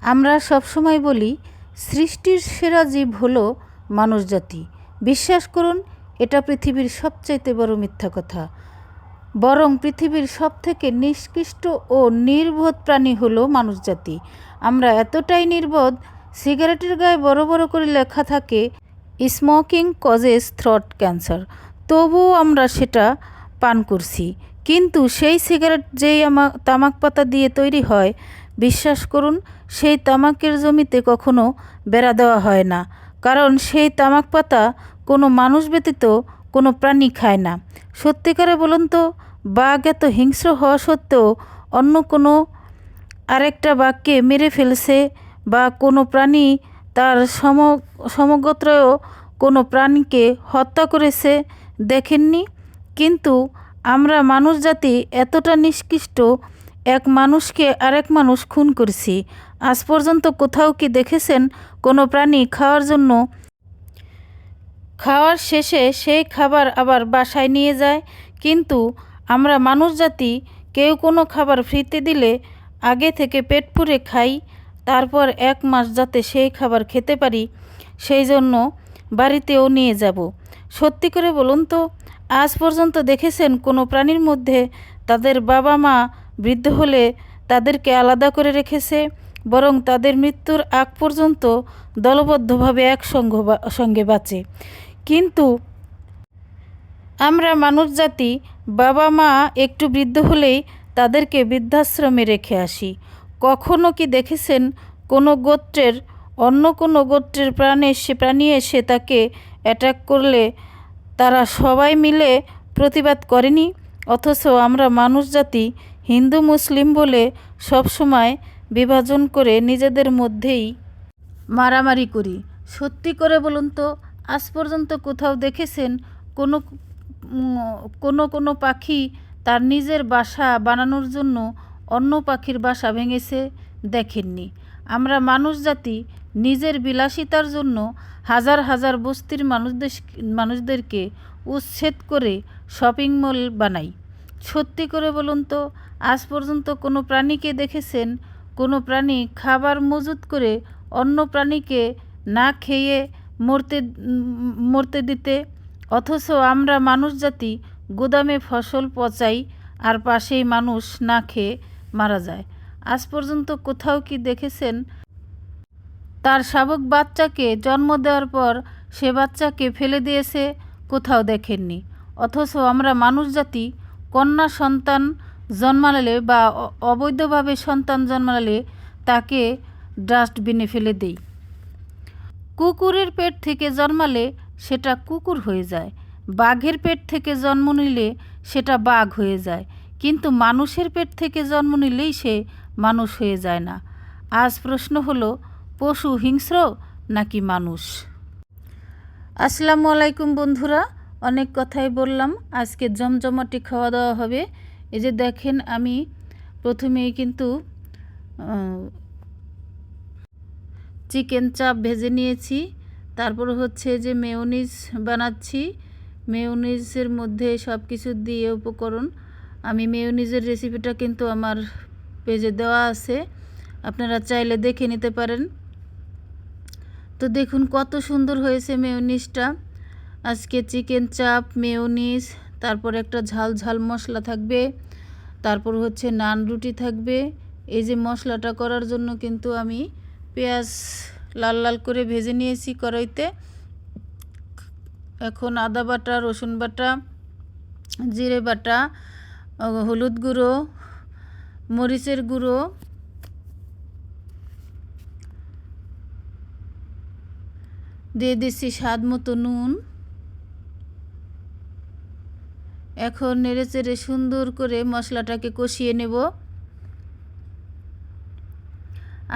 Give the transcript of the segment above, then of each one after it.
আমরা সবসময় বলি সৃষ্টির সেরা জীব হলো মানুষজাতি। বিশ্বাস করুন, এটা পৃথিবীর সবচাইতে বড় মিথ্যা কথা। বরং পৃথিবীর সবথেকে নিকৃষ্ট ও নির্বোধ প্রাণী হলো মানুষজাতি। আমরা এতটাই নির্বোধ, সিগারেটের গায়ে বড় বড় করে লেখা থাকে স্মোকিং কজেস থ্রোট ক্যান্সার, তবুও আমরা সেটা পান করছি। কিন্তু সেই সিগারেট যেই তামাক পাতা দিয়ে তৈরি হয়, বিশ্বাস করুন সেই তামাকের জমিতে কখনো বেড়া দেওয়া হয় না, কারণ সেই তামাক পাতা কোনো মানুষ ব্যতীত কোনো প্রাণী খায় না। সত্যিকারে বলুন তো, বাঘ এত হিংস্র হওয়া সত্ত্বেও অন্য কোনো আরেকটা বাঘকে মেরে ফেলছে, বা কোনো প্রাণী তার সমগোত্রেও কোনো প্রাণীকে হত্যা করেছে দেখেননি? কিন্তু আমরা মানুষ জাতি এতটা নিকৃষ্ট, এক মানুষকে আরেক মানুষ খুন করছি। আজ পর্যন্ত কোথাও কি দেখেছেন কোনো প্রাণী খাওয়ার শেষে সেই খাবার আবার বাসায় নিয়ে যায়? কিন্তু আমরা মানুষ জাতি কেউ কোনো খাবার ফ্রিতে দিলে আগে থেকে পেট পুরে খাই, তারপর 1 মাস যাতে সেই খাবার খেতে পারি সেই জন্য বাড়িতেও নিয়ে যাব। সত্যি করে বলুন তো, আজ পর্যন্ত দেখেছেন কোনো প্রাণীর মধ্যে তাদের বাবা মা বৃদ্ধ হলে তাদেরকে আলাদা করে রেখেছে? বরং তাদের মৃত্যুর আগ পর্যন্ত দলবদ্ধভাবে একসঙ্গে বাঁচে। কিন্তু আমরা মানুষ জাতি বাবা মা একটু বৃদ্ধ হলেই তাদেরকে বৃদ্ধাশ্রমে রেখে আসি। কখনো কি দেখেছেন অন্য কোনো গোত্রের প্রাণী এসে তাকে অ্যাটাক করলে তারা সবাই মিলে প্রতিবাদ করেনি? অথচ আমরা মানুষ জাতি হিন্দু মুসলিম বলে সবসময় বিভাজন করে নিজেদের মধ্যেই মারামারি করি। সত্যি করে বলুন তো, আজ পর্যন্ত কোথাও দেখেছেন কোনো কোনো পাখি তার নিজের বাসা বানানোর জন্য অন্য পাখির বাসা ভেঙেছে? দেখেননি। আমরা মানুষ জাতি নিজের বিলাসিতার জন্য হাজার হাজার বস্তির মানুষদেরকে উচ্ছেদ করে শপিং মল বানাই। সত্যি করে বলুন তো, আজ পর্যন্ত কোনো প্রাণীকে দেখেছেন কোনো প্রাণী খাবার মজুত করে অন্য প্রাণীকে না খেয়ে মরতে দিতে? অথচ আমরা মানুষ জাতি গুদামে ফসল পচাই, আর পাশেই মানুষ না খেয়ে মারা যায়। আজ পর্যন্ত কোথাও কি দেখেছেন তার শাবক বাচ্চাকে জন্ম দেওয়ার পর সে বাচ্চাকে ফেলে দিয়েছে? কোথাও দেখেননি। অথচ আমরা মানুষ জাতি কন্যা সন্তান জন্মালে বা অবৈধভাবে সন্তান জন্মালে তাকে ডাস্টবিনে ফেলে দেই। কুকুরের পেট থেকে জন্মালে সেটা কুকুর হয়ে যায়, বাঘের পেট থেকে জন্ম নিলে সেটা বাঘ হয়ে যায়, কিন্তু মানুষের পেট থেকে জন্ম নিলেই সে মানুষ হয়ে যায় না। আজ প্রশ্ন হলো, পশু হিংস্র নাকি মানুষ? আসসালামু আলাইকুম বন্ধুরা, অনেক কথাই বললাম, আজকে জমজমাটি খাওয়া দাওয়া হবে। এই যে দেখেন, আমি প্রথমেই কিন্তু চিকেন চাপ ভেজে নিয়েছি। তারপর হচ্ছে যে মেয়োনিজ বানাচ্ছি। মেয়োনিজের মধ্যে সব কিছু দিয়ে উপকরণ, আমি মেয়োনিজের রেসিপিটা কিন্তু আমার পেজে দেওয়া আছে, আপনারা চাইলে দেখে নিতে পারেন। তো দেখুন কত সুন্দর হয়েছে মেয়োনিজটা। আজকে চিকেন চাপ, মেয়োনিজ, তারপর একটা ঝাল ঝাল মশলা থাকবে, তারপর হচ্ছে নান রুটি থাকবে। এই যে মশলাটা করার জন্য কিন্তু আমি পেঁয়াজ লাল লাল করে ভেজে নিয়েছি কড়াইতে। এখন আদা বাটা, রসুন বাটা, জিরে বাটা, হলুদ গুঁড়ো, মরিচের গুঁড়ো, দিয়ে দিচ্ছি স্বাদ মতো নুন। এখন নেড়েচেড়ে সুন্দর করে মশলাটাকে কষিয়ে নেব।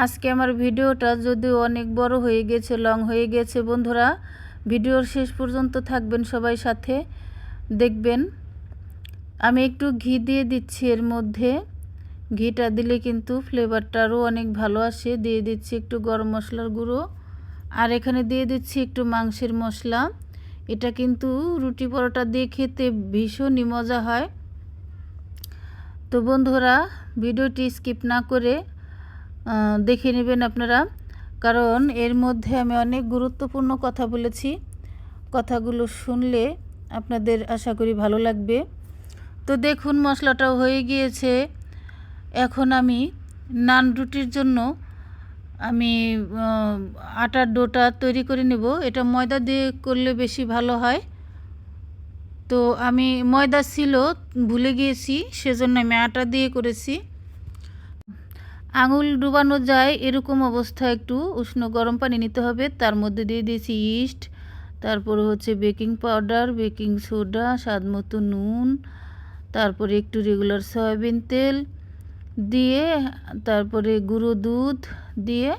আজকে আমার ভিডিওটা যদিও অনেক বড় হয়ে গেছে, লং হয়ে গেছে বন্ধুরা, ভিডিওর শেষ পর্যন্ত থাকবেন, সবাই সাথে দেখবেন। আমি একটু ঘি দিয়ে দিচ্ছি এর মধ্যে, ঘিটা দিলে কিন্তু ফ্লেভারটা আরও অনেক ভালো আসে। দিয়ে দিচ্ছি একটু গরম মশলার গুঁড়ো, আর এখানে দিয়ে দিচ্ছি একটু মাংসের মশলা। এটা কিন্তু রুটি পরোটা দিয়ে খেতে ভীষণই মজা হয়। তো বন্ধুরা, ভিডিওটি স্কিপ না করে দেখে নেবেন আপনারা, কারণ এর মধ্যে আমি অনেক গুরুত্বপূর্ণ কথা বলেছি। কথাগুলো শুনলে আপনাদের আশা করি ভালো লাগবে। তো দেখুন মশলাটাও হয়ে গিয়েছে। এখন আমি নান রুটির জন্য আমি আটার ডোটা তৈরি করে নেব। এটা ময়দা দিয়ে করলে বেশি ভালো হয়। তো আমি ময়দা ছিল ভুলে গিয়েছি, সেজন্য আমি আটা দিয়ে করেছি। আঙুল ডুবানো যায় এরকম অবস্থা একটু উষ্ণ গরম পানি নিতে হবে। তার মধ্যে দিয়ে দিয়েছি ইস্ট, তারপরে হচ্ছে বেকিং পাউডার, বেকিং সোডা, স্বাদ মতো নুন, তারপরে একটু রেগুলার সয়াবিন তেল দিয়ে, তারপরে গুঁড়ো দুধ দিয়ে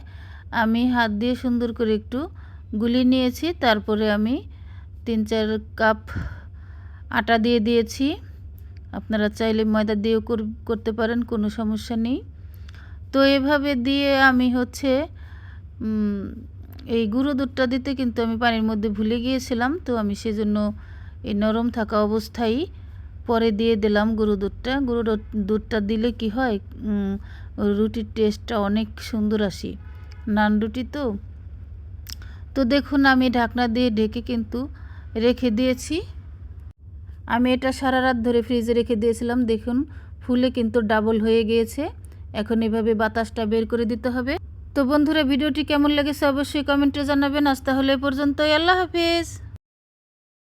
আমি হাত দিয়ে সুন্দর করে একটু গুলিয়ে নিয়েছি। তারপরে আমি 3-4 কাপ আটা দিয়ে দিয়েছি। আপনারা চাইলে ময়দা দিয়েও করতে পারেন, কোনো সমস্যা নেই। তো এভাবে দিয়ে আমি হচ্ছে এই গুঁড়ো দুধটা দিতে কিন্তু আমি পানির মধ্যে ভুলে গিয়েছিলাম। তো আমি সেজন্য এই নরম থাকা অবস্থায় পরে দিয়ে দিলাম গুঁড়ো দুধটা। দুধটা দিলে কি হয়, রুটির টেস্টটা অনেক সুন্দর আসে, নান রুটি তো। তো দেখুন আমি ঢাকনা দিয়ে ঢেকে কিন্তু রেখে দিয়েছি। আমি এটা সারা রাত ধরে ফ্রিজে রেখে দিয়েছিলাম। দেখুন ফুলে কিন্তু ডাবল হয়ে গিয়েছে। এখন এভাবে বাতাসটা বের করে দিতে হবে। তো বন্ধুরা, ভিডিওটি কেমন লেগেছে অবশ্যই কমেন্টে জানাবেন। আজ তাহলে এ পর্যন্তই। আল্লাহ হাফেজ।